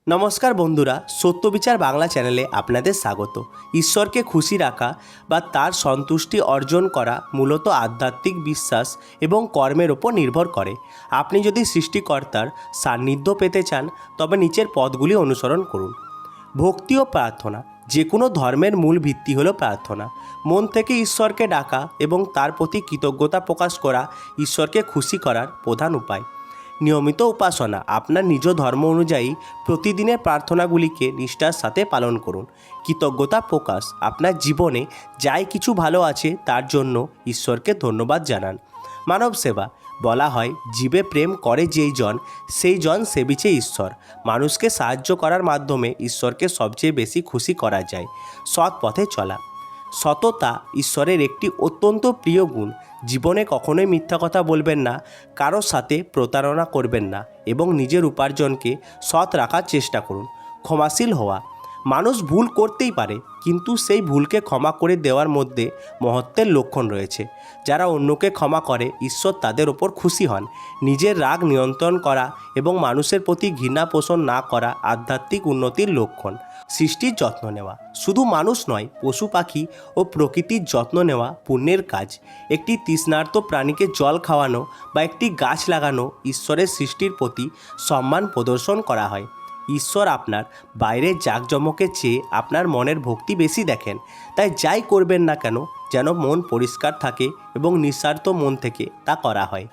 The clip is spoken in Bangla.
নমস্কার বন্ধুরা, সত্যবিচার বাংলা চ্যানেলে আপনাদের স্বাগত। ঈশ্বরকে খুশি রাখা বা তার সন্তুষ্টি অর্জন করা মূলত আধ্যাত্মিক বিশ্বাস এবং কর্মের ওপর নির্ভর করে। আপনি যদি সৃষ্টিকর্তার সান্নিধ্য পেতে চান তবে নিচের পথগুলি অনুসরণ করুন। ভক্তি ও প্রার্থনা। যে কোনো ধর্মের মূল ভিত্তি হলো প্রার্থনা। মন থেকে ঈশ্বরকে ডাকা এবং তার প্রতি কৃতজ্ঞতা প্রকাশ করা ঈশ্বরকে খুশি করার প্রধান উপায়। নিয়মিত উপাসনা। আপনার নিজ ধর্ম অনুযায়ী প্রতিদিনের প্রার্থনাগুলিকে নিষ্ঠার সাথে পালন করুন। কৃতজ্ঞতা প্রকাশ। আপনার জীবনে যাই কিছু ভালো আছে তার জন্য ঈশ্বরকে ধন্যবাদ জানান। মানব সেবা। বলা হয়, জীবে প্রেম করে যেই জন সেই জন সেবিছে ঈশ্বর। মানুষকে সাহায্য করার মাধ্যমে ঈশ্বরকে সবচেয়ে বেশি খুশি করা যায়। সৎ পথে চলা। সততা ঈশ্বরের একটি অত্যন্ত প্রিয় গুণ। জীবনে কখনোই মিথ্যা কথা বলবেন না, কারোর সাথে প্রতারণা করবেন না এবং নিজের উপার্জনকে সৎ রাখার চেষ্টা করুন। ক্ষমাশীল হওয়া। মানুষ ভুল করতেই পারে, কিন্তু সেই ভুলকে ক্ষমা করে দেওয়ার মধ্যে মহত্বের লক্ষণ রয়েছে। যারা অন্যকে ক্ষমা করে ঈশ্বর তাদের ওপর খুশি হন। নিজের রাগ নিয়ন্ত্রণ করা এবং মানুষের প্রতি ঘৃণা পোষণ না করা আধ্যাত্মিক উন্নতির লক্ষণ। সৃষ্টির যত্ন নেওয়া। শুধু মানুষ নয়, পশু পাখি ও প্রকৃতির যত্ন নেওয়া পুণ্যের কাজ। একটি তৃষ্ণার্ত প্রাণীকে জল খাওয়ানো বা একটি গাছ লাগানো ঈশ্বরের সৃষ্টির প্রতি সম্মান প্রদর্শন করা হয়। ঈশ্বর আপনার বাইরের জাঁকজমকের চেয়ে আপনার মনের ভক্তি বেশি দেখেন। তাই যাই করবেন না কেন যেন মন পরিষ্কার থাকে এবং নিঃস্বার্থ মন থেকে তা করা হয়।